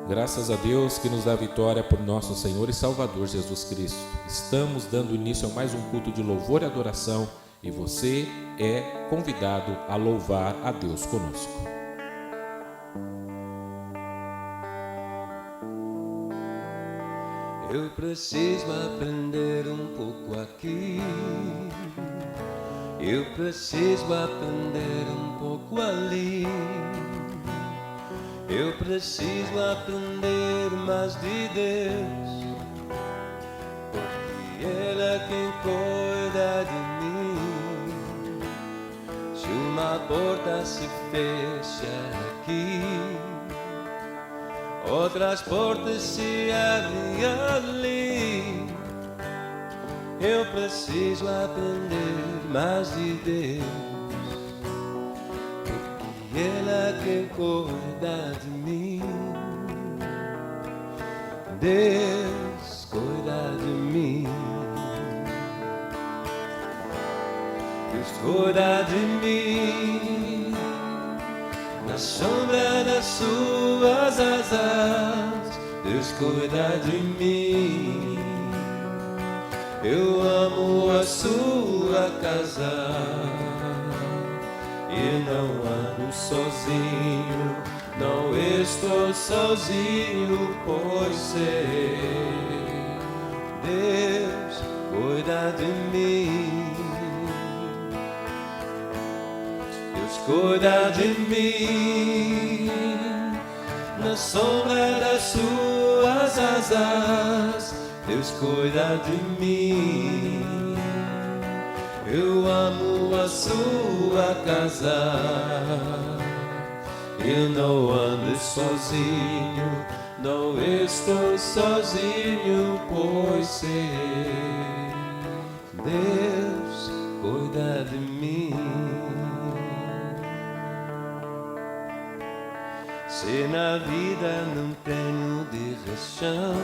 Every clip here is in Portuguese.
Graças a Deus que nos dá vitória por nosso Senhor e Salvador Jesus Cristo. Estamos dando início a mais um culto de louvor e adoração e você é convidado a louvar a Deus conosco. Eu preciso aprender um pouco aqui. Eu preciso aprender um pouco ali. Eu preciso aprender mais de Deus, porque Ele é quem cuida de mim. Se uma porta se fecha aqui, outras portas se abrem ali. Eu preciso aprender mais de Deus, porque Ele é quem cuida de mim. Deus cuida de mim. Deus cuida de mim. Na sombra das suas asas, Deus cuida de mim. Eu amo a sua casa e não ando sozinho, não estou sozinho, pois sei, Deus cuida de mim. Deus cuida de mim. Na sombra das suas asas, Deus cuida de mim. Eu amo a sua casa. Eu não ando sozinho, não estou sozinho, pois sei, Deus cuida de mim. Se na vida não tenho direção,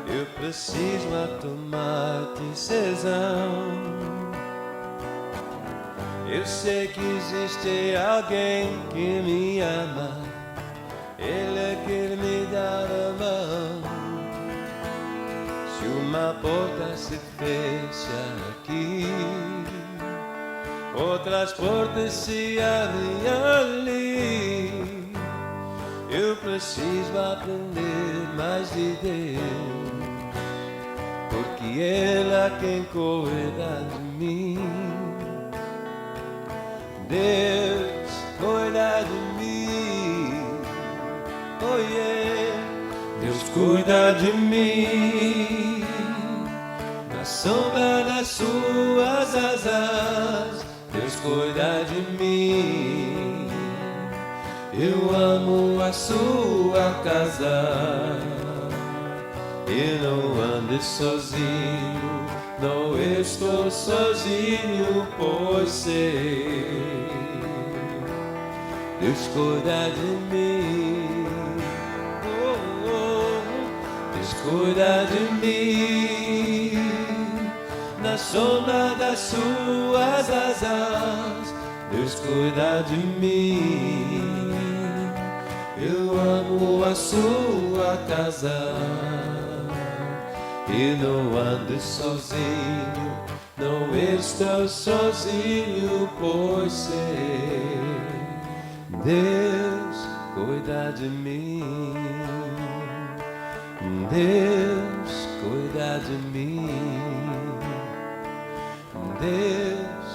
eu preciso tomar decisão. Eu sei que existe alguém que me ama, Ele é que me dá a mão. Se uma porta se fecha aqui, outras portas se abrem ali. Eu preciso aprender mais de Deus, porque Ele é quem cuida de mim. Deus cuida de mim, oh yeah. Deus cuida de mim. Na sombra das suas asas, Deus cuida de mim. Eu amo a sua casa e não ando sozinho, não estou sozinho, pois sei, Deus cuida de mim. Oh, oh, Deus cuida de mim. Na sombra das suas asas, Deus cuida de mim. Eu amo a sua casa e não ando sozinho, não estou sozinho, pois sei, Deus cuida de mim. Deus cuida de mim. Deus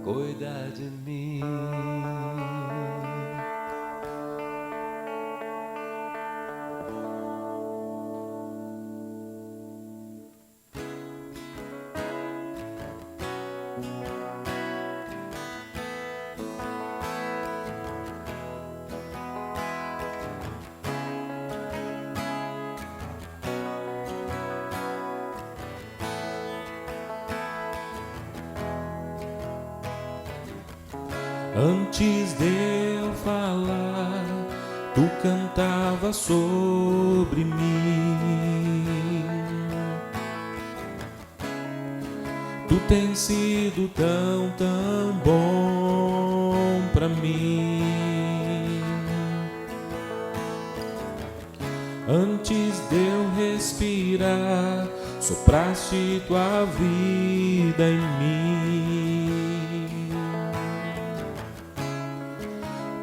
cuida de mim. Antes de eu falar, tu cantava sobre mim. Tu tens sido tão, tão bom pra mim. Antes de eu respirar, sopraste tua vida em mim.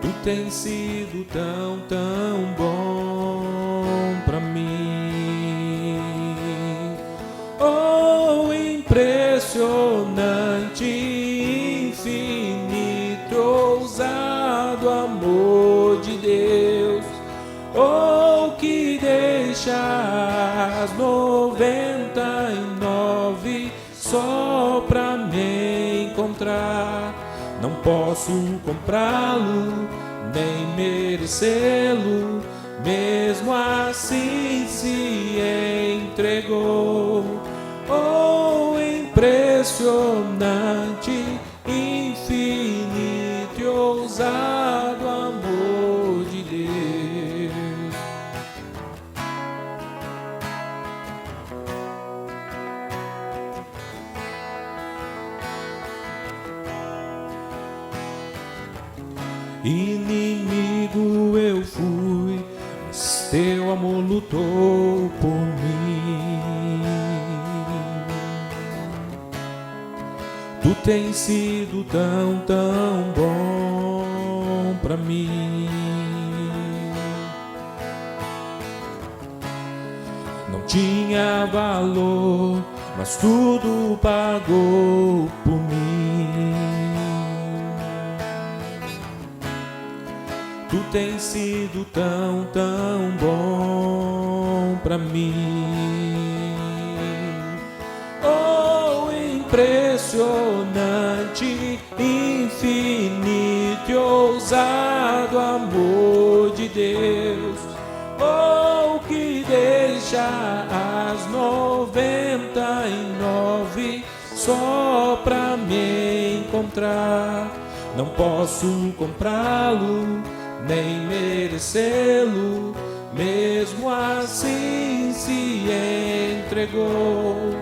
Tu tens sido tão, tão bom pra mim. Oh, impressionante, infinito, ousado amor de Deus. Oh, que deixa as 99 só pra me encontrar. Não posso comprá-lo, nem merecê-lo, mesmo assim se entregou. Oh, impressionante, infinito e ousado amor de Deus. Inimigo eu fui, mas teu amor lutou por mim. Tu tens sido tão, tão bom pra mim. Não tinha valor, mas tudo pagou por mim. Tu tens sido tão, tão bom pra mim. Oh, impressionante, infinito e ousado amor de Deus. Oh, que deixa as 99 só pra me encontrar. Não posso comprá-lo, nem merecê-lo, mesmo assim se entregou.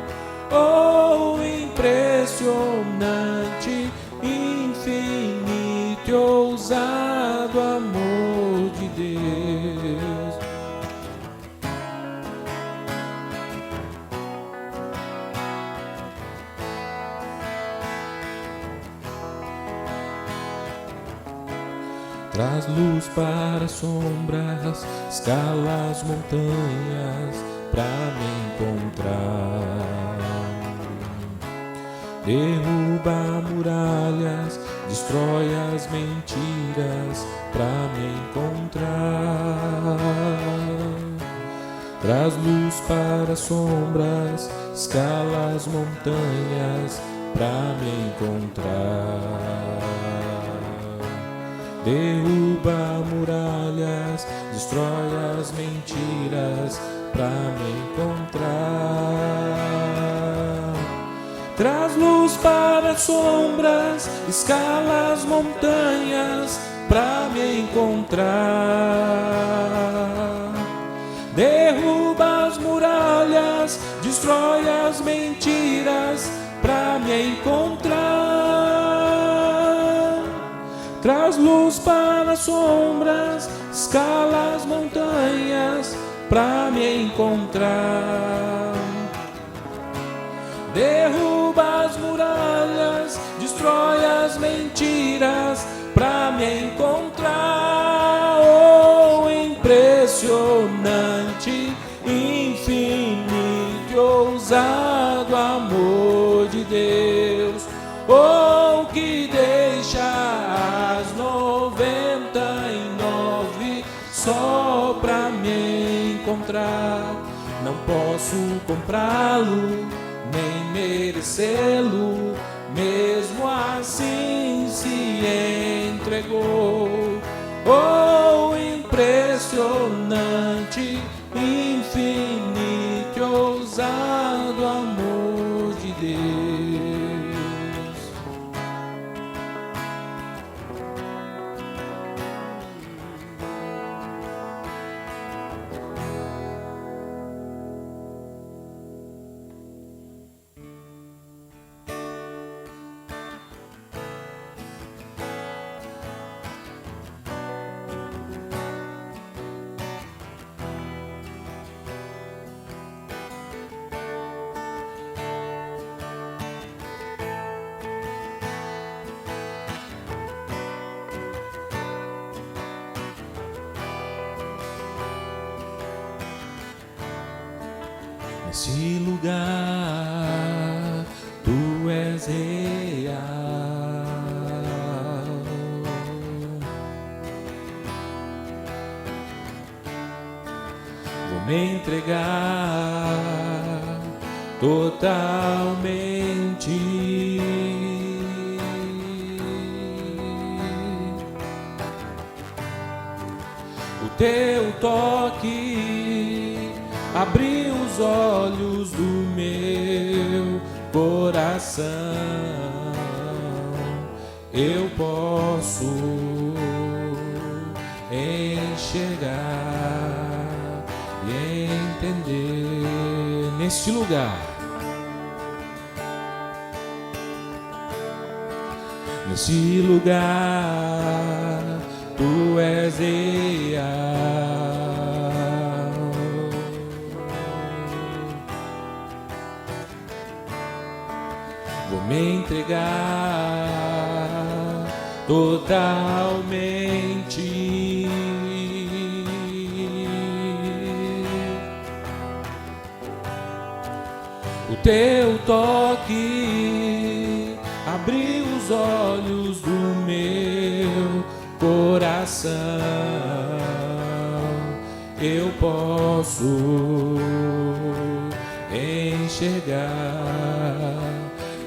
Oh, impressionante, infinito e ousado amor de Deus. Traz luz para as sombras, escala as montanhas pra me encontrar. Derruba muralhas, destrói as mentiras pra me encontrar. Traz luz para as sombras, escala as montanhas pra me encontrar. Derruba muralhas, destrói as mentiras pra me encontrar. Traz luz para as sombras, escala as montanhas pra me encontrar. Derruba as muralhas, destrói as mentiras pra me encontrar. Traz luz para as sombras, escala as montanhas pra me encontrar. Derruba as muralhas, destrói as mentiras pra me encontrar. Oh, impressionante, infinito e ousado amor de Deus. Oh, que deixa as 99 só pra me encontrar. Não posso comprá-lo, nem merecê-lo, mesmo assim se entregou. Oh, impressionante, infinito e ousado amor de Deus. Nesse lugar tu és real. Vou me entregar totalmente. O teu toque abriu os olhos do meu coração. Eu posso enxergar e entender neste lugar. Neste lugar tu és real. Vou me entregar totalmente. O teu toque abriu os olhos do meu coração. Eu posso enxergar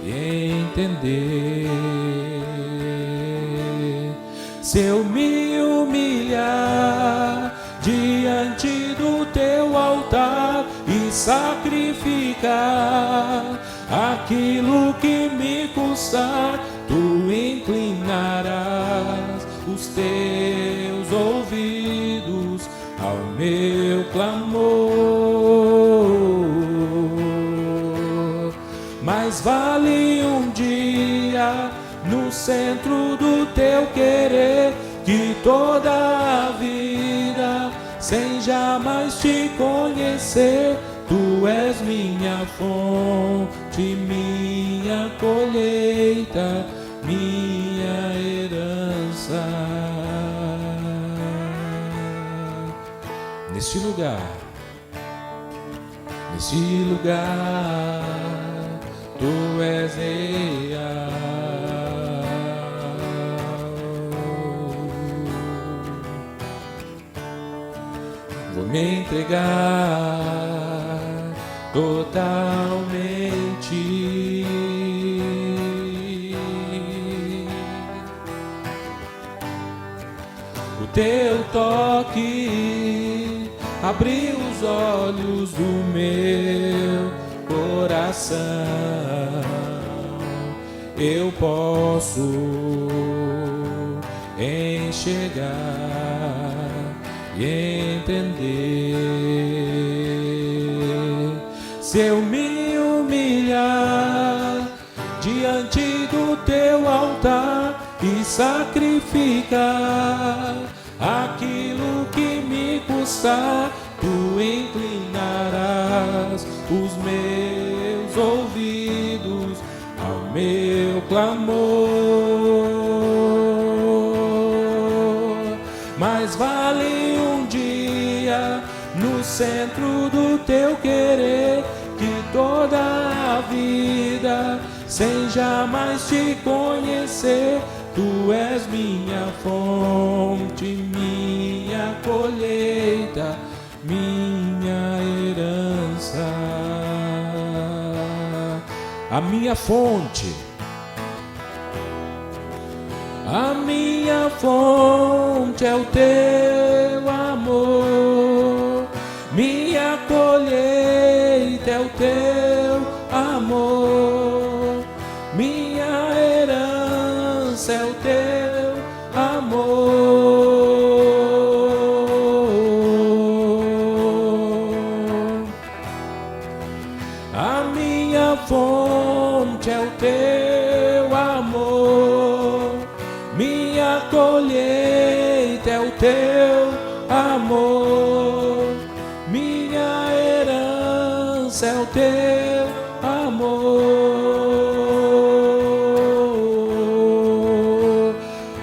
e entender. Se eu me humilhar diante do teu altar e sacrificar aquilo que me custar, tu inclinarás os teus ouvidos ao meu clamor. Mais vale um dia no centro do teu querer que toda a vida sem jamais te conhecer. Tu és minha fonte, minha colheita, minha herança. Neste lugar, tu és real. Vou me entregar totalmente. O teu toque abriu os olhos do meu coração. Eu posso enxergar e entender. Se eu me humilhar diante do teu altar e sacrificar aquilo que me custar, tu inclinarás os meus ouvidos ao meu clamor. Mais vale um dia no centro do teu querer que toda a vida sem jamais te conhecer. Tu és minha fonte, minha colheita, minha herança. A minha fonte, a minha fonte é o teu amor. Minha colheita é o teu amor. Minha herança é o teu amor. A minha fonte é o teu amor. Minha colheita é o teu amor. Minha herança é o teu amor.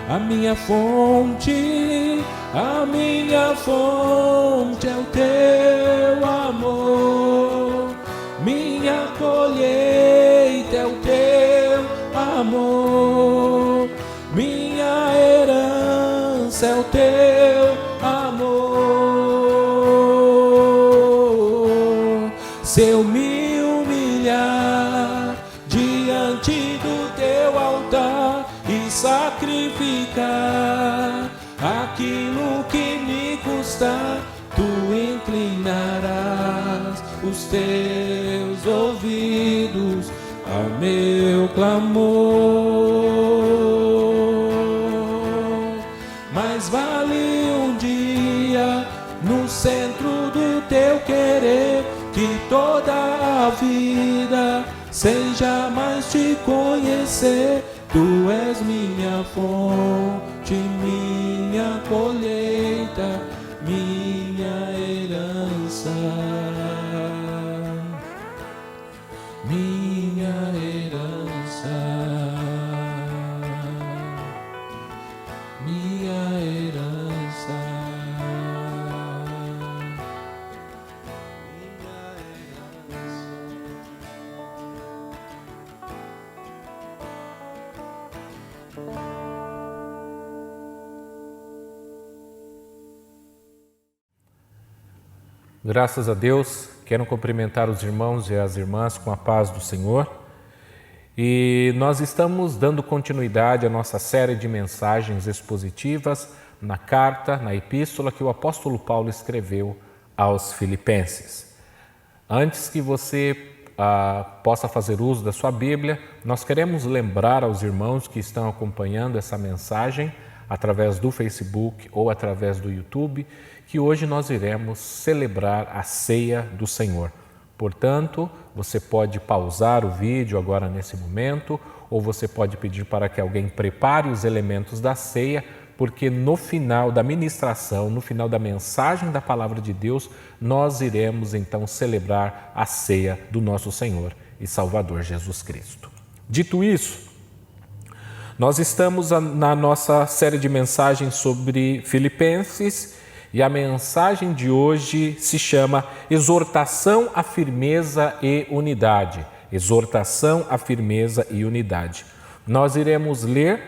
A minha fonte é o teu amor. colheita é o teu amor, minha herança é o teu amor. Se eu me humilhar diante do teu altar e sacrificar aquilo que me custar, tu inclinarás os teus ouvidos ao meu clamor. Mais vale um dia no centro do teu querer que toda a vida seja mais te conhecer. Tu és minha fonte, minha colheita, minha herança, minha herança, minha herança, Graças a Deus, quero cumprimentar os irmãos e as irmãs com a paz do Senhor. E nós estamos dando continuidade à nossa série de mensagens expositivas na carta, na epístola que o apóstolo Paulo escreveu aos Filipenses. Antes que você possa fazer uso da sua Bíblia, nós queremos lembrar aos irmãos que estão acompanhando essa mensagem através do Facebook ou através do YouTube, que hoje nós iremos celebrar a ceia do Senhor. Portanto, você pode pausar o vídeo agora nesse momento, ou você pode pedir para que alguém prepare os elementos da ceia, porque no final da ministração, no final da mensagem da Palavra de Deus, nós iremos então celebrar a ceia do nosso Senhor e Salvador Jesus Cristo. Dito isso, nós estamos na nossa série de mensagens sobre Filipenses e a mensagem de hoje se chama Exortação à Firmeza e Unidade. Exortação à Firmeza e Unidade. Nós iremos ler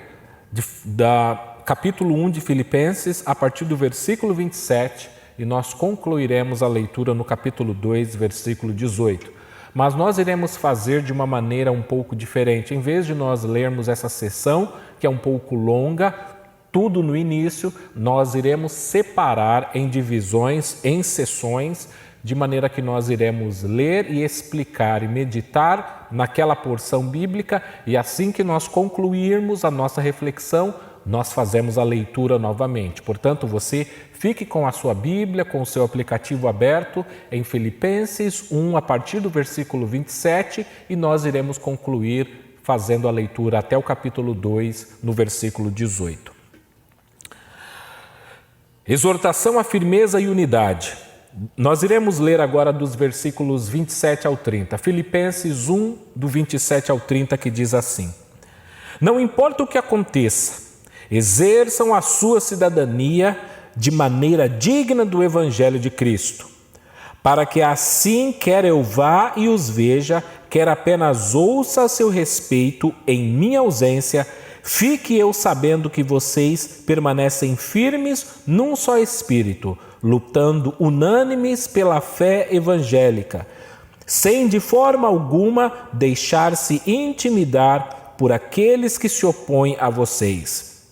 capítulo 1 de Filipenses a partir do versículo 27 e nós concluiremos a leitura no capítulo 2, versículo 18. Mas nós iremos fazer de uma maneira um pouco diferente. Em vez de nós lermos essa sessão, que é um pouco longa, tudo no início, nós iremos separar em divisões, em sessões, de maneira que nós iremos ler e explicar e meditar naquela porção bíblica e assim que nós concluirmos a nossa reflexão, nós fazemos a leitura novamente. Portanto, você fique com a sua Bíblia, com o seu aplicativo aberto em Filipenses 1, a partir do versículo 27, e nós iremos concluir fazendo a leitura até o capítulo 2, no versículo 18. Exortação à firmeza e unidade. Nós iremos ler agora dos versículos 27 ao 30. Filipenses 1, do 27 ao 30, que diz assim: Não importa o que aconteça, exerçam a sua cidadania de maneira digna do Evangelho de Cristo, para que assim quer eu vá e os veja, quer apenas ouça a seu respeito em minha ausência, fique eu sabendo que vocês permanecem firmes num só espírito, lutando unânimes pela fé evangélica, sem de forma alguma deixar-se intimidar por aqueles que se opõem a vocês.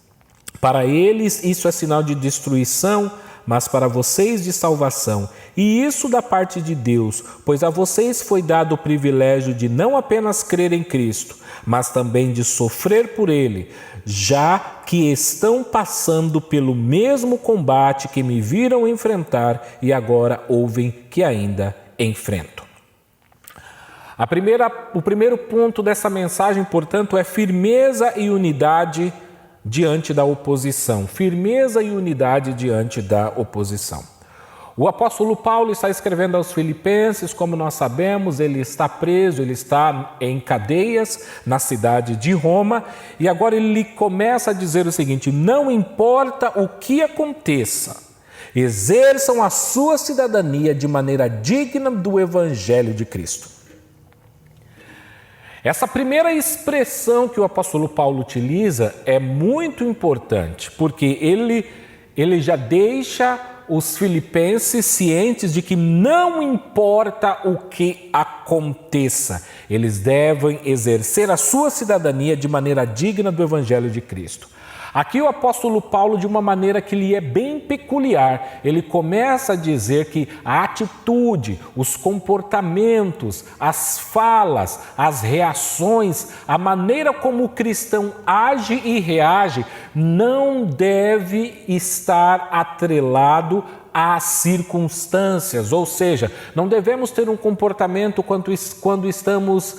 Para eles isso é sinal de destruição, mas para vocês de salvação. E isso da parte de Deus, pois a vocês foi dado o privilégio de não apenas crer em Cristo, mas também de sofrer por Ele, já que estão passando pelo mesmo combate que me viram enfrentar e agora ouvem que ainda enfrento. O primeiro ponto dessa mensagem, portanto, é firmeza e unidade diante da oposição. Firmeza e unidade diante da oposição. O apóstolo Paulo está escrevendo aos Filipenses, como nós sabemos, ele está preso, ele está em cadeias na cidade de Roma, e agora ele começa a dizer o seguinte: não importa o que aconteça, exerçam a sua cidadania de maneira digna do Evangelho de Cristo. Essa primeira expressão que o apóstolo Paulo utiliza é muito importante, porque ele já deixa os filipenses cientes de que não importa o que aconteça, eles devem exercer a sua cidadania de maneira digna do Evangelho de Cristo. Aqui o apóstolo Paulo, de uma maneira que lhe é bem peculiar, ele começa a dizer que a atitude, os comportamentos, as falas, as reações, a maneira como o cristão age e reage não deve estar atrelado às circunstâncias, ou seja, não devemos ter um comportamento quando estamos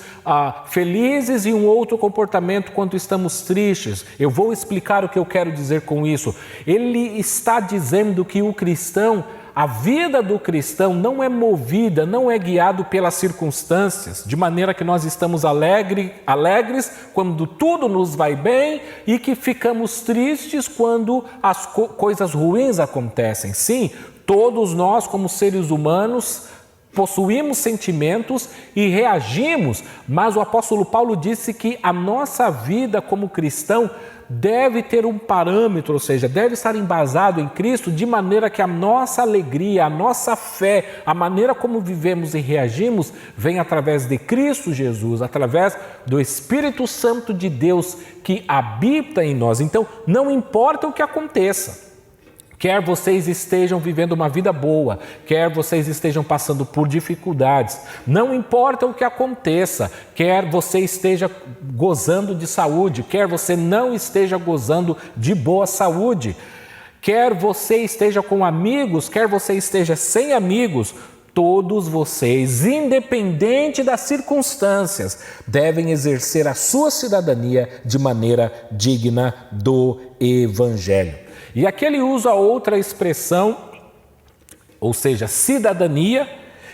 felizes e um outro comportamento quando estamos tristes. Eu vou explicar o que eu quero dizer com isso. Ele está dizendo que o cristão, a vida do cristão não é movida, não é guiado pelas circunstâncias, de maneira que nós estamos alegres quando tudo nos vai bem e que ficamos tristes quando as coisas ruins acontecem. Sim, todos nós, como seres humanos, possuímos sentimentos e reagimos, mas o apóstolo Paulo disse que a nossa vida como cristão deve ter um parâmetro, ou seja, deve estar embasado em Cristo, de maneira que a nossa alegria, a nossa fé, a maneira como vivemos e reagimos, vem através de Cristo Jesus, através do Espírito Santo de Deus que habita em nós. Então, não importa o que aconteça, quer vocês estejam vivendo uma vida boa, quer vocês estejam passando por dificuldades, não importa o que aconteça, quer você esteja gozando de saúde, quer você não esteja gozando de boa saúde, quer você esteja com amigos, quer você esteja sem amigos, todos vocês, independente das circunstâncias, devem exercer a sua cidadania de maneira digna do Evangelho. E aqui ele usa outra expressão, ou seja, cidadania,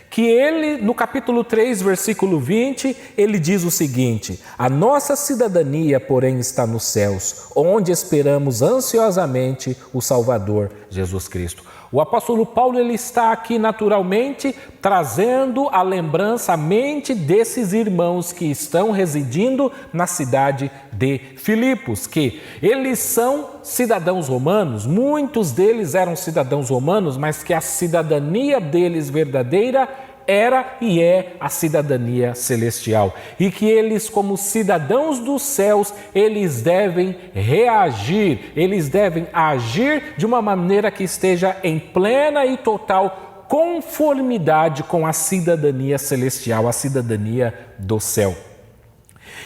que ele, no capítulo 3, versículo 20, ele diz o seguinte: a nossa cidadania, porém, está nos céus, onde esperamos ansiosamente o Salvador, Jesus Cristo. O apóstolo Paulo, ele está aqui naturalmente trazendo a lembrança à mente desses irmãos que estão residindo na cidade de Filipos, que eles são cidadãos romanos, muitos deles eram cidadãos romanos, mas que a cidadania deles verdadeira era e é a cidadania celestial, e que eles, como cidadãos dos céus, eles devem reagir, eles devem agir de uma maneira que esteja em plena e total conformidade com a cidadania celestial, a cidadania do céu.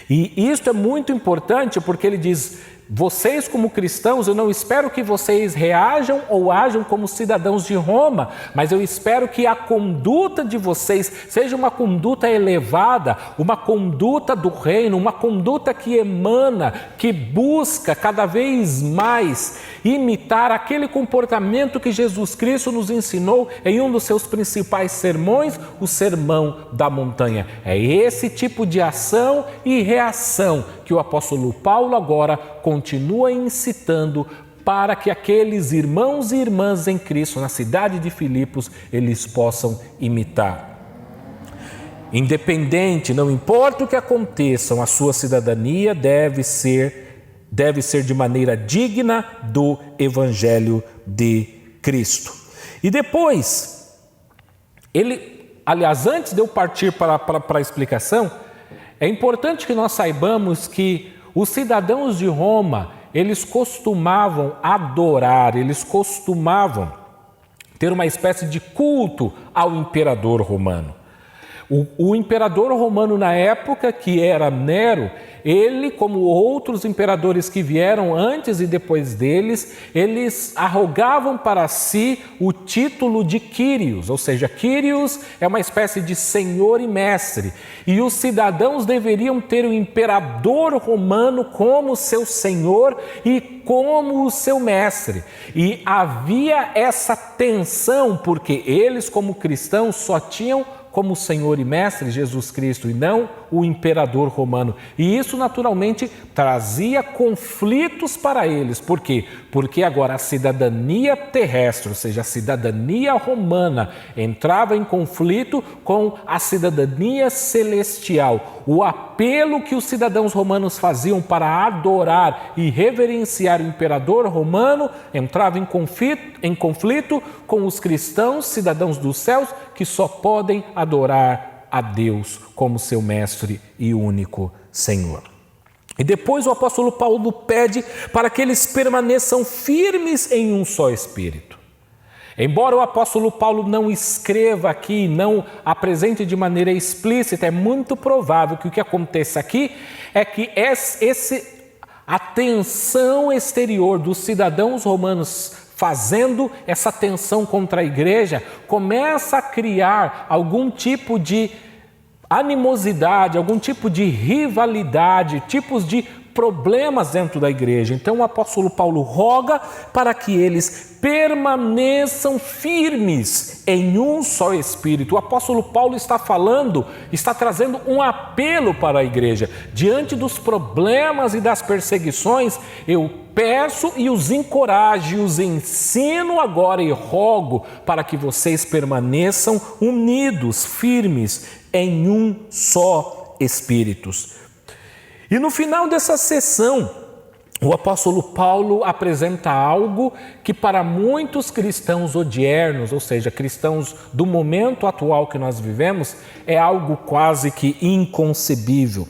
E isso é muito importante porque ele diz: vocês como cristãos, eu não espero que vocês reajam ou ajam como cidadãos de Roma, mas eu espero que a conduta de vocês seja uma conduta elevada, uma conduta do reino, uma conduta que emana, que busca cada vez mais imitar aquele comportamento que Jesus Cristo nos ensinou em um dos seus principais sermões, o Sermão da Montanha. É esse tipo de ação e reação que o apóstolo Paulo agora continua incitando para que aqueles irmãos e irmãs em Cristo na cidade de Filipos, eles possam imitar. Independente, não importa o que aconteça, a sua cidadania deve ser de maneira digna do Evangelho de Cristo. E depois, antes de eu partir para a explicação, é importante que nós saibamos que os cidadãos de Roma, eles costumavam adorar, eles costumavam ter uma espécie de culto ao imperador romano. O imperador romano na época, que era Nero, ele, como outros imperadores que vieram antes e depois deles, eles arrogavam para si o título de Quírios, ou seja, Quírios é uma espécie de senhor e mestre, e os cidadãos deveriam ter o imperador romano como seu senhor e como o seu mestre. E havia essa tensão, porque eles, como cristãos, só tinham como Senhor e Mestre Jesus Cristo e não o imperador romano. E isso naturalmente trazia conflitos para eles. Por quê? Porque agora a cidadania terrestre, ou seja, a cidadania romana, entrava em conflito com a cidadania celestial. O apelo que os cidadãos romanos faziam para adorar e reverenciar o imperador romano entrava em conflito com os cristãos, cidadãos dos céus, que só podem adorar a Deus como seu mestre e único Senhor. E depois o apóstolo Paulo pede para que eles permaneçam firmes em um só espírito. Embora o apóstolo Paulo não escreva aqui, não apresente de maneira explícita, é muito provável que o que aconteça aqui é que a tensão exterior dos cidadãos romanos fazendo essa tensão contra a igreja começa a criar algum tipo de animosidade, algum tipo de rivalidade, tipos de problemas dentro da igreja. Então o apóstolo Paulo roga para que eles permaneçam firmes em um só espírito. O apóstolo Paulo está trazendo um apelo para a igreja. Diante dos problemas e das perseguições, eu peço e os encorajo, os ensino agora e rogo para que vocês permaneçam unidos, firmes em um só espírito. E no final dessa sessão, o apóstolo Paulo apresenta algo que para muitos cristãos odiernos, ou seja, cristãos do momento atual que nós vivemos, é algo quase que inconcebível.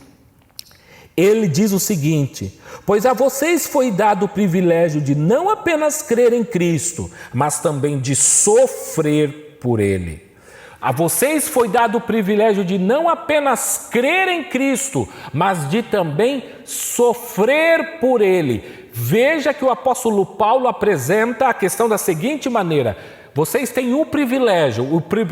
Ele diz o seguinte: pois a vocês foi dado o privilégio de não apenas crer em Cristo, mas também de sofrer por Ele. A vocês foi dado o privilégio de não apenas crer em Cristo, mas de também sofrer por Ele. Veja que o apóstolo Paulo apresenta a questão da seguinte maneira: vocês têm um privilégio,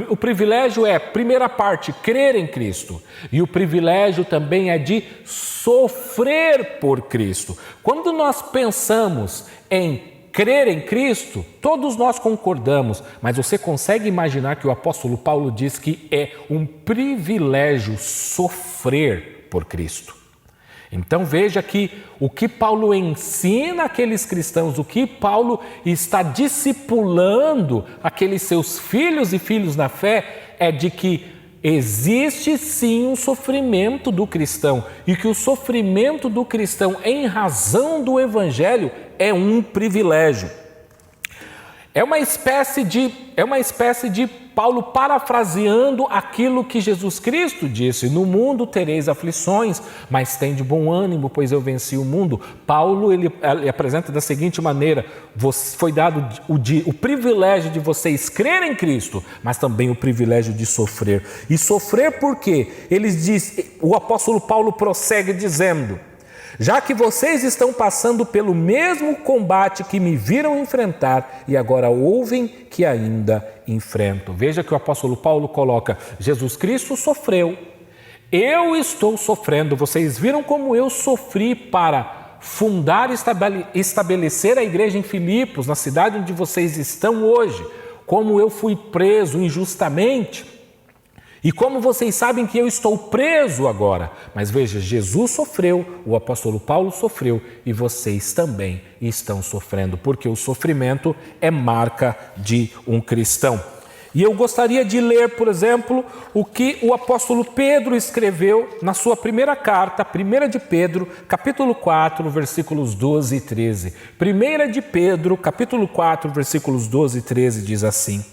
o privilégio é, primeira parte, crer em Cristo, e o privilégio também é de sofrer por Cristo. Quando nós pensamos em crer em Cristo, todos nós concordamos, mas você consegue imaginar que o apóstolo Paulo diz que é um privilégio sofrer por Cristo? Então veja que o que Paulo ensina àqueles cristãos, o que Paulo está discipulando aqueles seus filhos e filhos na fé, é de que existe sim um sofrimento do cristão e que o sofrimento do cristão em razão do evangelho é um privilégio. É uma espécie de Paulo parafraseando aquilo que Jesus Cristo disse: no mundo tereis aflições, mas tende bom ânimo, pois eu venci o mundo. Paulo ele apresenta da seguinte maneira: foi dado o privilégio de vocês crerem em Cristo, mas também o privilégio de sofrer. E sofrer por quê? O apóstolo Paulo prossegue dizendo: já que vocês estão passando pelo mesmo combate que me viram enfrentar e agora ouvem que ainda enfrento. Veja que o apóstolo Paulo coloca: Jesus Cristo sofreu, eu estou sofrendo, vocês viram como eu sofri para fundar e estabelecer a igreja em Filipos, na cidade onde vocês estão hoje, como eu fui preso injustamente. E como vocês sabem que eu estou preso agora, mas veja, Jesus sofreu, o apóstolo Paulo sofreu e vocês também estão sofrendo, porque o sofrimento é marca de um cristão. E eu gostaria de ler, por exemplo, o que o apóstolo Pedro escreveu na sua primeira carta, 1 de Pedro, capítulo 4, versículos 12 e 13. 1 de Pedro, capítulo 4, versículos 12 e 13 diz assim: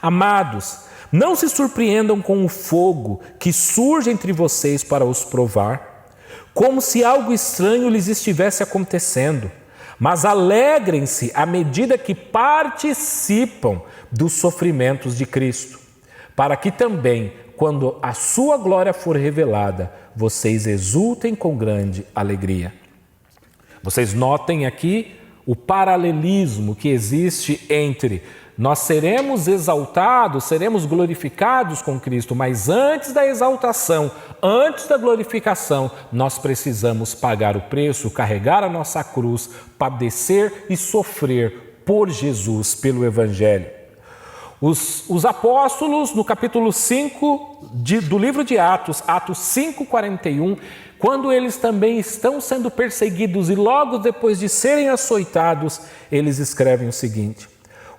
amados, não se surpreendam com o fogo que surge entre vocês para os provar, como se algo estranho lhes estivesse acontecendo, mas alegrem-se à medida que participam dos sofrimentos de Cristo, para que também, quando a sua glória for revelada, vocês exultem com grande alegria. Vocês notem aqui o paralelismo que existe entre nós seremos exaltados, seremos glorificados com Cristo, mas antes da exaltação, antes da glorificação, nós precisamos pagar o preço, carregar a nossa cruz, padecer e sofrer por Jesus, pelo Evangelho. Os apóstolos, no capítulo 5 do livro de Atos, Atos 5:41, quando eles também estão sendo perseguidos e logo depois de serem açoitados, eles escrevem o seguinte: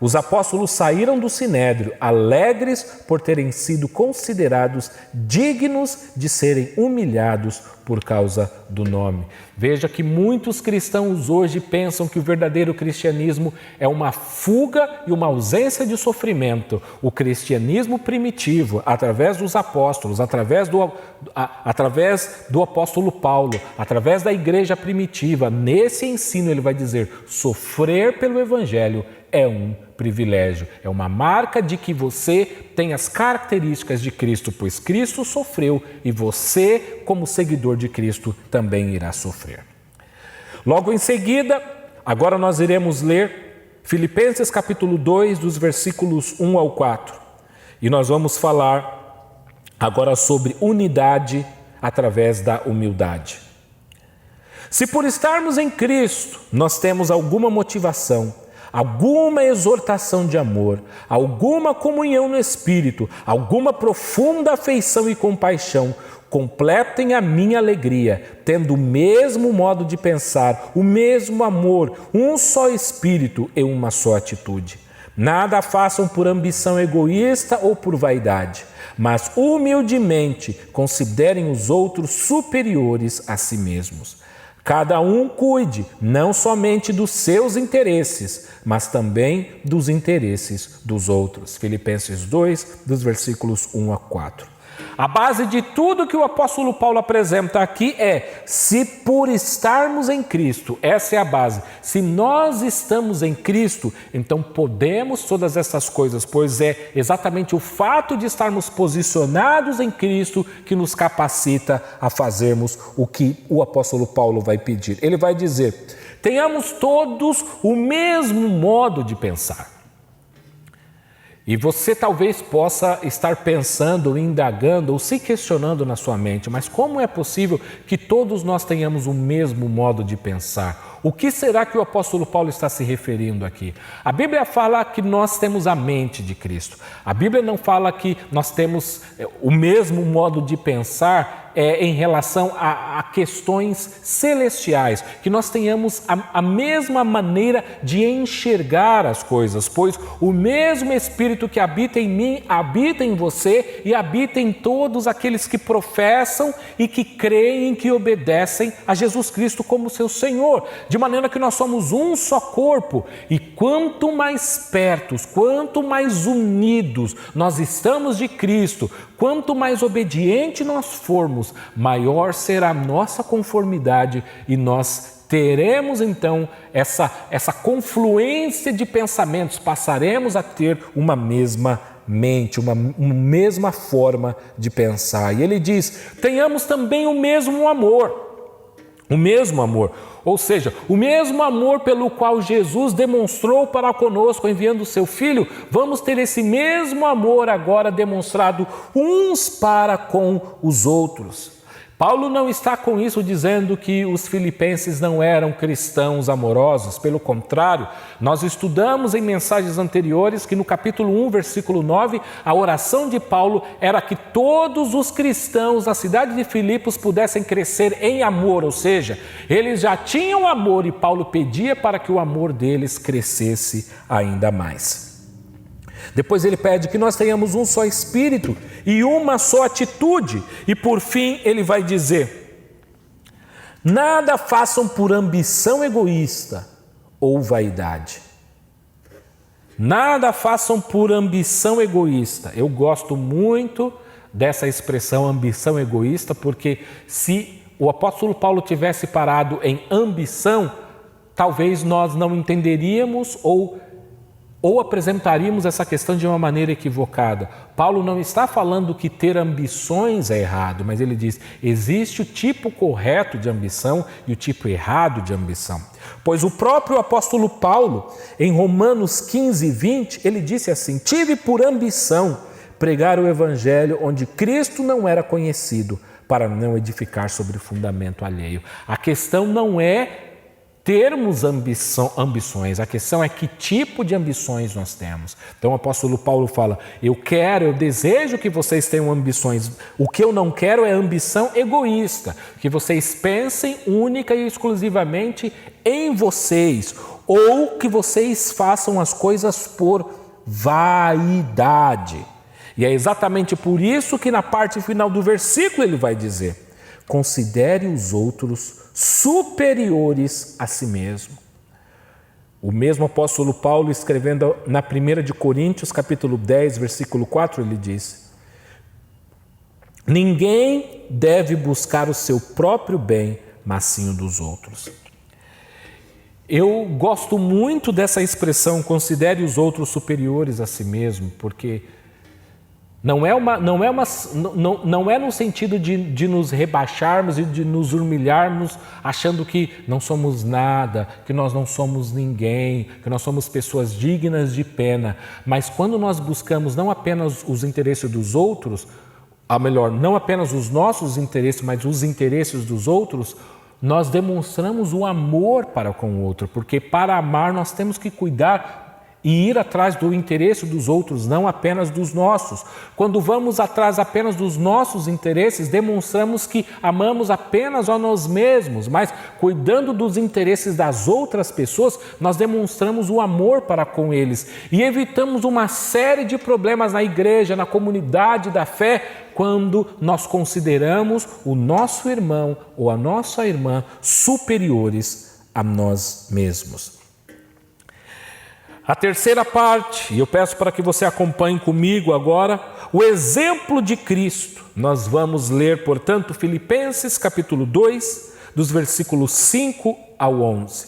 os apóstolos saíram do sinédrio alegres por terem sido considerados dignos de serem humilhados por causa do nome. Veja que muitos cristãos hoje pensam que o verdadeiro cristianismo é uma fuga e uma ausência de sofrimento. O cristianismo primitivo, através dos apóstolos, através do apóstolo Paulo, através da igreja primitiva, nesse ensino ele vai dizer: sofrer pelo evangelho é um privilégio, é uma marca de que você tem as características de Cristo, pois Cristo sofreu e você, como seguidor de Cristo, também irá sofrer. Logo em seguida, agora nós iremos ler Filipenses capítulo 2, dos versículos 1 ao 4. E nós vamos falar agora sobre unidade através da humildade. Se por estarmos em Cristo nós temos alguma motivação, alguma exortação de amor, alguma comunhão no Espírito, alguma profunda afeição e compaixão, completem a minha alegria, tendo o mesmo modo de pensar, o mesmo amor, um só Espírito e uma só atitude. Nada façam por ambição egoísta ou por vaidade, mas humildemente considerem os outros superiores a si mesmos. Cada um cuide não somente dos seus interesses, mas também dos interesses dos outros. Filipenses 2, dos versículos 1 a 4. A base de tudo que o apóstolo Paulo apresenta aqui é: se por estarmos em Cristo, essa é a base. Se nós estamos em Cristo, então podemos todas essas coisas, pois é exatamente o fato de estarmos posicionados em Cristo que nos capacita a fazermos o que o apóstolo Paulo vai pedir. Ele vai dizer: tenhamos todos o mesmo modo de pensar. E você talvez possa estar pensando, indagando ou se questionando na sua mente, mas como é possível que todos nós tenhamos o mesmo modo de pensar? O que será que o apóstolo Paulo está se referindo aqui? A Bíblia fala que nós temos a mente de Cristo. A Bíblia não fala que nós temos o mesmo modo de pensar em relação a questões celestiais, que nós tenhamos a mesma maneira de enxergar as coisas, pois o mesmo Espírito que habita em mim, habita em você e habita em todos aqueles que professam e que creem, que obedecem a Jesus Cristo como seu Senhor, de maneira que nós somos um só corpo. E quanto mais pertos, quanto mais unidos nós estamos de Cristo, quanto mais obediente nós formos, maior será a nossa conformidade e nós teremos então essa confluência de pensamentos, passaremos a ter uma mesma mente, uma mesma forma de pensar. E ele diz: tenhamos também o mesmo amor, ou seja, o mesmo amor pelo qual Jesus demonstrou para conosco enviando o seu Filho, vamos ter esse mesmo amor agora demonstrado uns para com os outros. Paulo não está com isso dizendo que os filipenses não eram cristãos amorosos, pelo contrário, nós estudamos em mensagens anteriores que no capítulo 1, versículo 9, a oração de Paulo era que todos os cristãos da cidade de Filipos pudessem crescer em amor, ou seja, eles já tinham amor e Paulo pedia para que o amor deles crescesse ainda mais. Depois ele pede que nós tenhamos um só espírito e uma só atitude. E por fim ele vai dizer: nada façam por ambição egoísta ou vaidade. Nada façam por ambição egoísta. Eu gosto muito dessa expressão ambição egoísta, porque se o apóstolo Paulo tivesse parado em ambição, talvez nós não entenderíamos ou apresentaríamos essa questão de uma maneira equivocada. Paulo não está falando que ter ambições é errado, mas ele diz: existe o tipo correto de ambição e o tipo errado de ambição. Pois o próprio apóstolo Paulo, em Romanos 15, 20, ele disse assim: tive por ambição pregar o evangelho onde Cristo não era conhecido, para não edificar sobre fundamento alheio. A questão não é termos ambições, a questão é que tipo de ambições nós temos. Então o apóstolo Paulo fala, eu desejo que vocês tenham ambições, o que eu não quero é ambição egoísta, que vocês pensem única e exclusivamente em vocês, ou que vocês façam as coisas por vaidade. E é exatamente por isso que na parte final do versículo ele vai dizer, considere os outros superiores a si mesmo. O mesmo apóstolo Paulo, escrevendo na 1 de Coríntios, capítulo 10, versículo 4, ele diz, ninguém deve buscar o seu próprio bem, mas sim o dos outros. Eu gosto muito dessa expressão, considere os outros superiores a si mesmo, porque não é no sentido de nos rebaixarmos e de nos humilharmos achando que não somos nada, que nós não somos ninguém, que nós somos pessoas dignas de pena. Mas quando nós buscamos não apenas os interesses dos outros, não apenas os nossos interesses, mas os interesses dos outros, nós demonstramos o amor para com o outro, porque para amar nós temos que cuidar e ir atrás do interesse dos outros, não apenas dos nossos. Quando vamos atrás apenas dos nossos interesses, demonstramos que amamos apenas a nós mesmos, mas cuidando dos interesses das outras pessoas, nós demonstramos o amor para com eles e evitamos uma série de problemas na igreja, na comunidade da fé, quando nós consideramos o nosso irmão ou a nossa irmã superiores a nós mesmos. A terceira parte, e eu peço para que você acompanhe comigo agora, o exemplo de Cristo. Nós vamos ler, portanto, Filipenses capítulo 2, dos versículos 5 ao 11.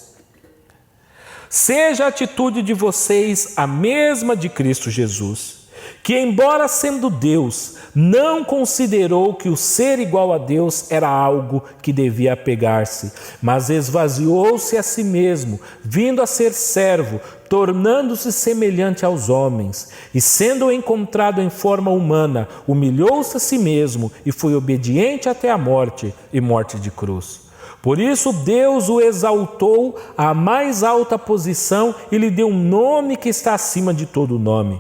Seja a atitude de vocês a mesma de Cristo Jesus, que embora sendo Deus, não considerou que o ser igual a Deus era algo que devia apegar-se, mas esvaziou-se a si mesmo, vindo a ser servo, tornando-se semelhante aos homens, e sendo encontrado em forma humana, humilhou-se a si mesmo e foi obediente até a morte e morte de cruz. Por isso Deus o exaltou à mais alta posição e lhe deu um nome que está acima de todo nome,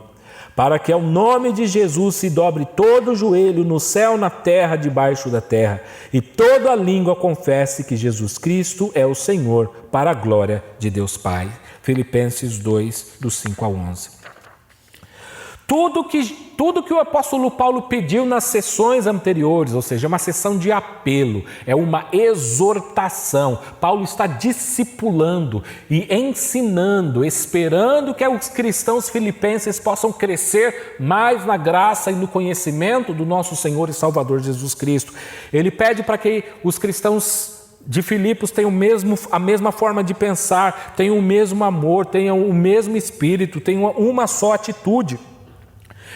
para que ao nome de Jesus se dobre todo o joelho no céu, na terra, debaixo da terra, e toda a língua confesse que Jesus Cristo é o Senhor, para a glória de Deus Pai. Filipenses 2, dos 5 a 11. Tudo que o apóstolo Paulo pediu nas sessões anteriores, ou seja, uma sessão de apelo, é uma exortação. Paulo está discipulando e ensinando, esperando que os cristãos filipenses possam crescer mais na graça e no conhecimento do nosso Senhor e Salvador Jesus Cristo. Ele pede para que os cristãos de Filipos tenham a mesma forma de pensar, tenham o mesmo amor, tenham o mesmo espírito, tenham uma só atitude,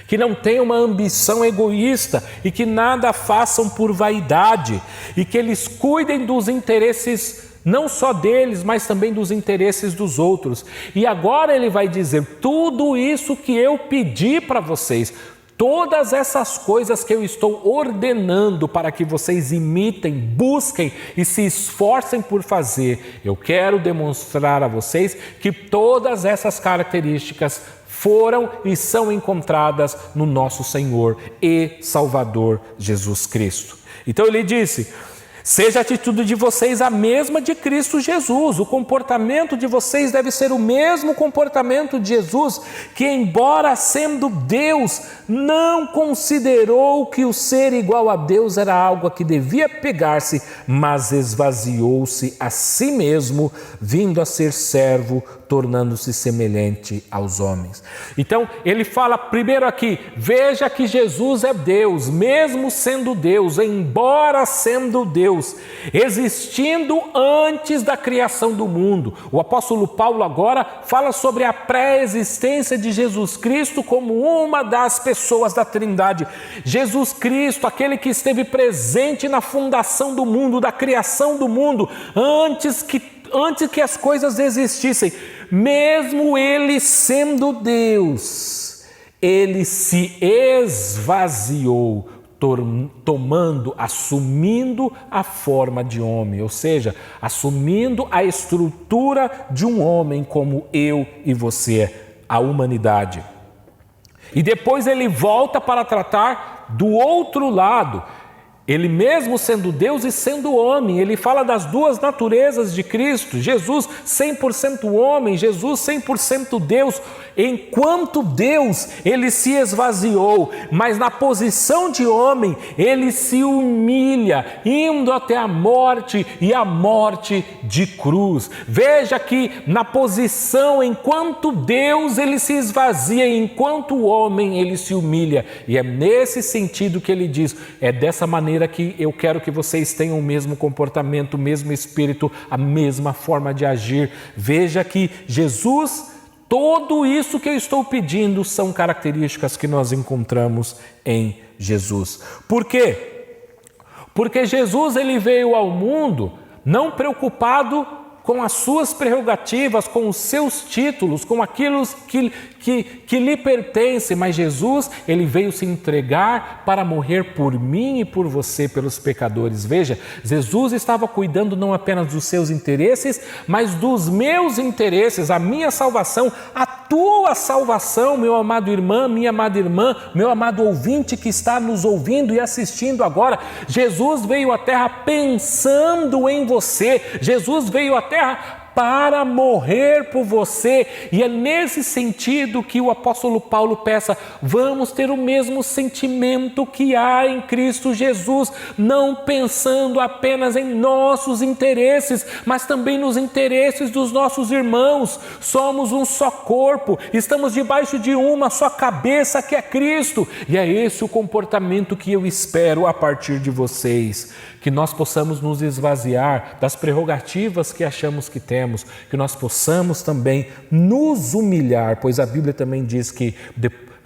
que não tenham uma ambição egoísta e que nada façam por vaidade, e que eles cuidem dos interesses não só deles, mas também dos interesses dos outros. E agora ele vai dizer, tudo isso que eu pedi para vocês, todas essas coisas que eu estou ordenando para que vocês imitem, busquem e se esforcem por fazer, eu quero demonstrar a vocês que todas essas características foram e são encontradas no nosso Senhor e Salvador Jesus Cristo. Então ele disse, seja a atitude de vocês a mesma de Cristo Jesus. O comportamento de vocês deve ser o mesmo comportamento de Jesus, que embora sendo Deus, não considerou que o ser igual a Deus era algo a que devia pegar-se, mas esvaziou-se a si mesmo, vindo a ser servo, tornando-se semelhante aos homens. Então, ele fala primeiro aqui, veja que Jesus é Deus, mesmo sendo Deus, embora sendo Deus, existindo antes da criação do mundo. O apóstolo Paulo agora fala sobre a pré-existência de Jesus Cristo como uma das pessoas da Trindade. Jesus Cristo, aquele que esteve presente na fundação do mundo, da criação do mundo, antes que as coisas existissem, mesmo ele sendo Deus, ele se esvaziou, assumindo a forma de homem, ou seja, assumindo a estrutura de um homem como eu e você, a humanidade. E depois ele volta para tratar do outro lado. Ele mesmo sendo Deus e sendo homem, ele fala das duas naturezas de Cristo, Jesus 100% homem, Jesus 100% Deus. Enquanto Deus, ele se esvaziou, mas na posição de homem, ele se humilha, indo até a morte e a morte de cruz. Veja que na posição, enquanto Deus, ele se esvazia, enquanto homem, ele se humilha. E é nesse sentido que ele diz, é dessa maneira que eu quero que vocês tenham o mesmo comportamento, o mesmo espírito, a mesma forma de agir. Veja que Jesus, tudo isso que eu estou pedindo são características que nós encontramos em Jesus. Por quê? Porque Jesus, ele veio ao mundo não preocupado com as suas prerrogativas, com os seus títulos, com aquilo que lhe pertence, mas Jesus, ele veio se entregar para morrer por mim e por você, pelos pecadores. Veja, Jesus estava cuidando não apenas dos seus interesses, mas dos meus interesses, a minha salvação, a tua salvação, meu amado irmão, minha amada irmã, meu amado ouvinte que está nos ouvindo e assistindo agora. Jesus veio à terra pensando em você, Jesus veio à terra para morrer por você, e é nesse sentido que o apóstolo Paulo peça, vamos ter o mesmo sentimento que há em Cristo Jesus, não pensando apenas em nossos interesses, mas também nos interesses dos nossos irmãos. Somos um só corpo, estamos debaixo de uma só cabeça que é Cristo, e é esse o comportamento que eu espero a partir de vocês, que nós possamos nos esvaziar das prerrogativas que achamos que temos, que nós possamos também nos humilhar, pois a Bíblia também diz que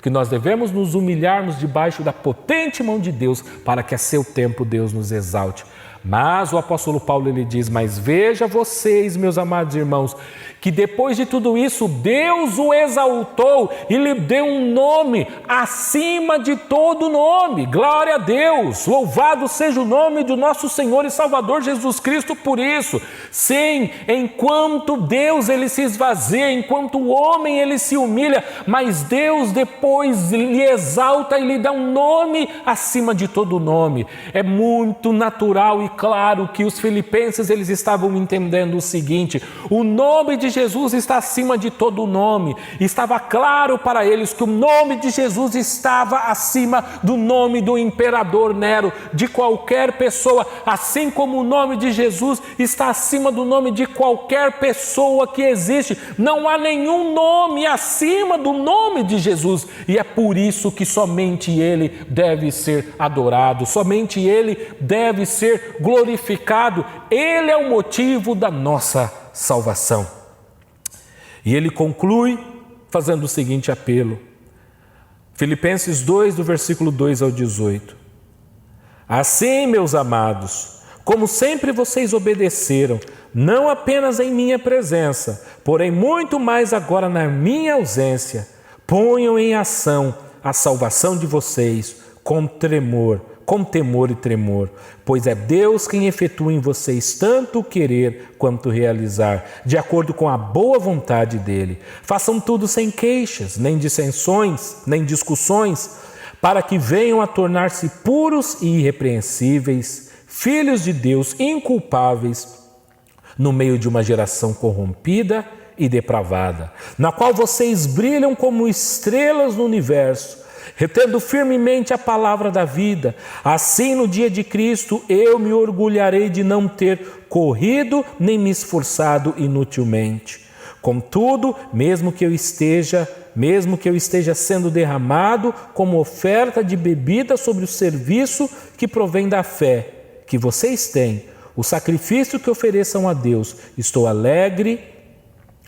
nós devemos nos humilharmos debaixo da potente mão de Deus, para que a seu tempo Deus nos exalte. Mas o apóstolo Paulo, ele diz, mas veja vocês, meus amados irmãos, que depois de tudo isso, Deus o exaltou e lhe deu um nome acima de todo nome. Glória a Deus, louvado seja o nome do nosso Senhor e Salvador Jesus Cristo por isso. Sim, enquanto Deus, ele se esvazia, enquanto o homem, ele se humilha, mas Deus depois lhe exalta e lhe dá um nome acima de todo nome. É muito natural e claro que os filipenses, eles estavam entendendo o seguinte, o nome de Jesus está acima de todo nome. Estava claro para eles que o nome de Jesus estava acima do nome do imperador Nero, de qualquer pessoa, assim como o nome de Jesus está acima do nome de qualquer pessoa que existe. Não há nenhum nome acima do nome de Jesus, e é por isso que somente ele deve ser adorado, somente ele deve ser glorificado. Ele é o motivo da nossa salvação. E ele conclui fazendo o seguinte apelo, Filipenses 2, do versículo 2 ao 18. Assim, meus amados, como sempre vocês obedeceram, não apenas em minha presença, porém muito mais agora na minha ausência, ponham em ação a salvação de vocês com temor e tremor, pois é Deus quem efetua em vocês tanto o querer quanto o realizar, de acordo com a boa vontade dele. Façam tudo sem queixas, nem dissensões, nem discussões, para que venham a tornar-se puros e irrepreensíveis, filhos de Deus inculpáveis, no meio de uma geração corrompida e depravada, na qual vocês brilham como estrelas no universo, retendo firmemente a palavra da vida. Assim, no dia de Cristo, eu me orgulharei de não ter corrido nem me esforçado inutilmente. Contudo, mesmo que eu esteja sendo derramado como oferta de bebida sobre o serviço que provém da fé que vocês têm, o sacrifício que ofereçam a Deus, estou alegre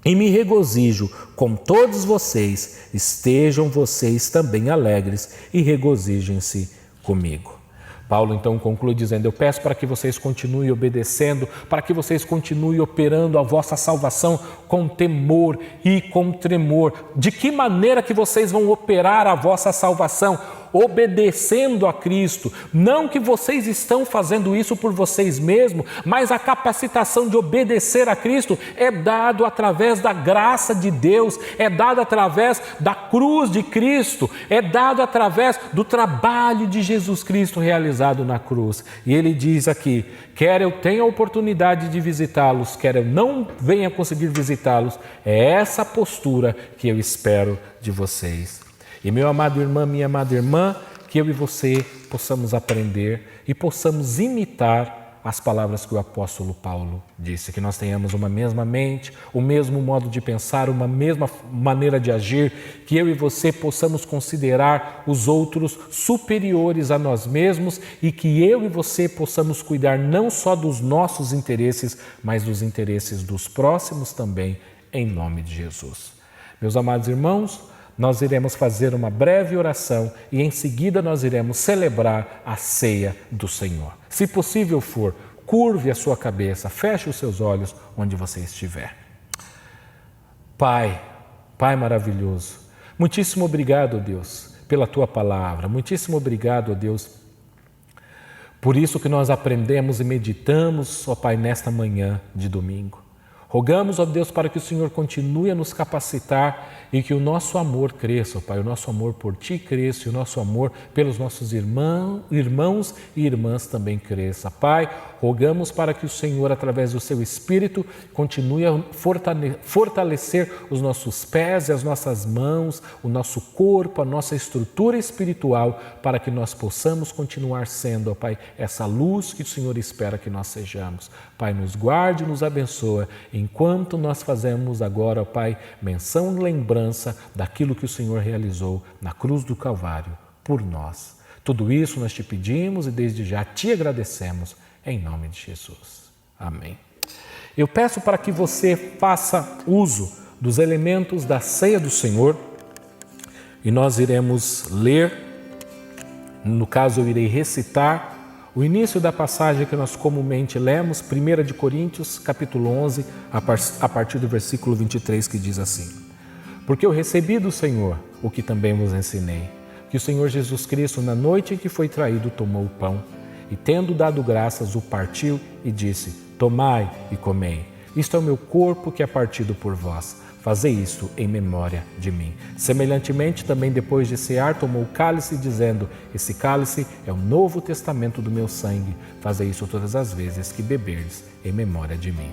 e me regozijo com todos vocês. Estejam vocês também alegres e regozijem-se comigo. Paulo então conclui dizendo, eu peço para que vocês continuem obedecendo, para que vocês continuem operando a vossa salvação com temor e com tremor. De que maneira que vocês vão operar a vossa salvação? obedecendo a Cristo. Não que vocês estão fazendo isso por vocês mesmos, mas a capacitação de obedecer a Cristo é dado através da graça de Deus, é dado através da cruz de Cristo, é dado através do trabalho de Jesus Cristo realizado na cruz. E ele diz aqui, quer eu tenha a oportunidade de visitá-los, quer eu não venha conseguir visitá-los, é essa postura que eu espero de vocês. E meu amado irmão, minha amada irmã, que eu e você possamos aprender e possamos imitar as palavras que o apóstolo Paulo disse, que nós tenhamos uma mesma mente, o mesmo modo de pensar, uma mesma maneira de agir, que eu e você possamos considerar os outros superiores a nós mesmos e que eu e você possamos cuidar não só dos nossos interesses, mas dos interesses dos próximos também, em nome de Jesus. Meus amados irmãos, nós iremos fazer uma breve oração e em seguida nós iremos celebrar a ceia do Senhor. Se possível for, curve a sua cabeça, feche os seus olhos onde você estiver. Pai maravilhoso, muitíssimo obrigado, Deus, pela Tua palavra. Muitíssimo obrigado, Deus, por isso que nós aprendemos e meditamos, ó Pai, nesta manhã de domingo. Rogamos, ó Deus, para que o Senhor continue a nos capacitar e que o nosso amor cresça, ó Pai, o nosso amor por Ti cresça e o nosso amor pelos nossos irmãos e irmãs também cresça. Pai, rogamos para que o Senhor, através do Seu Espírito, continue a fortalecer os nossos pés e as nossas mãos, o nosso corpo, a nossa estrutura espiritual, para que nós possamos continuar sendo, ó Pai, essa luz que o Senhor espera que nós sejamos. Pai, nos guarde e nos abençoa, enquanto nós fazemos agora, ó Pai, menção e lembrança daquilo que o Senhor realizou na cruz do Calvário por nós. Tudo isso nós te pedimos e desde já te agradecemos, em nome de Jesus. Amém. Eu peço para que você faça uso dos elementos da ceia do Senhor e nós iremos ler, no caso eu irei recitar, o início da passagem que nós comumente lemos, 1 de Coríntios, capítulo 11, a partir do versículo 23, que diz assim: Porque eu recebi do Senhor o que também vos ensinei, que o Senhor Jesus Cristo, na noite em que foi traído, tomou o pão, e tendo dado graças, o partiu e disse: Tomai e comei, isto é o meu corpo que é partido por vós. Fazei isto em memória de mim. Semelhantemente, também depois de cear, tomou o cálice, dizendo: Esse cálice é o novo testamento do meu sangue. Fazei isso todas as vezes que beberdes, em memória de mim.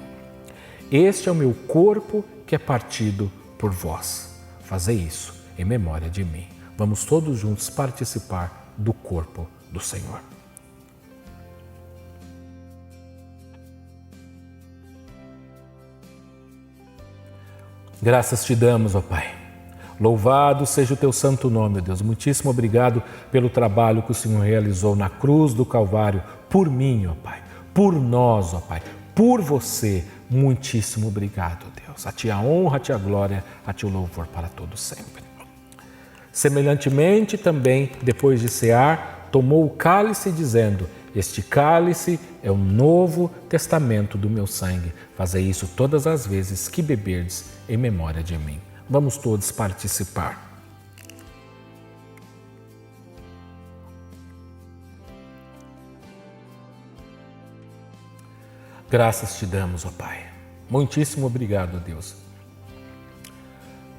Este é o meu corpo que é partido por vós. Fazei isso em memória de mim. Vamos todos juntos participar do corpo do Senhor. Graças te damos, ó Pai. Louvado seja o teu santo nome, ó Deus. Muitíssimo obrigado pelo trabalho que o Senhor realizou na cruz do Calvário, por mim, ó Pai, por nós, ó Pai, por você. Muitíssimo obrigado, Deus. A ti a honra, a ti a glória, a ti o louvor para todos sempre. Semelhantemente também, depois de cear, tomou o cálice, dizendo: Este cálice é o novo testamento do meu sangue. Fazei isso todas as vezes que beberdes, em memória de mim. Vamos todos participar. Graças te damos, ó Pai. Muitíssimo obrigado, Deus.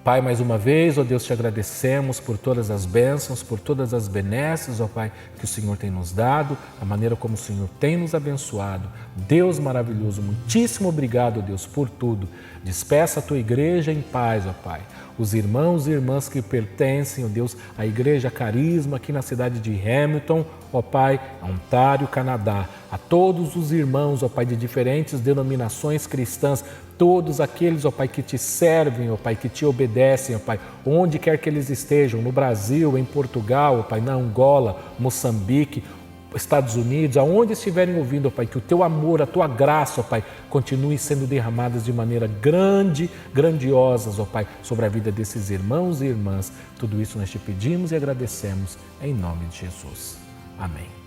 Pai, mais uma vez, ó Deus, te agradecemos por todas as bênçãos, por todas as benesses, ó Pai, que o Senhor tem nos dado, a maneira como o Senhor tem nos abençoado. Deus maravilhoso, muitíssimo obrigado, Deus, por tudo. Despeça a tua igreja em paz, ó Pai. Os irmãos e irmãs que pertencem, ó Deus, à Igreja Carisma aqui na cidade de Hamilton, ó Pai, Ontário, Canadá. A todos os irmãos, ó Pai, de diferentes denominações cristãs, todos aqueles, ó Pai, que te servem, ó Pai, que te obedecem, ó Pai, onde quer que eles estejam, no Brasil, em Portugal, ó Pai, na Angola, Moçambique, Estados Unidos, aonde estiverem ouvindo, ó Pai, que o teu amor, a tua graça, ó Pai, continue sendo derramadas de maneira grandiosas, ó Pai, sobre a vida desses irmãos e irmãs. Tudo isso nós te pedimos e agradecemos em nome de Jesus. Amém.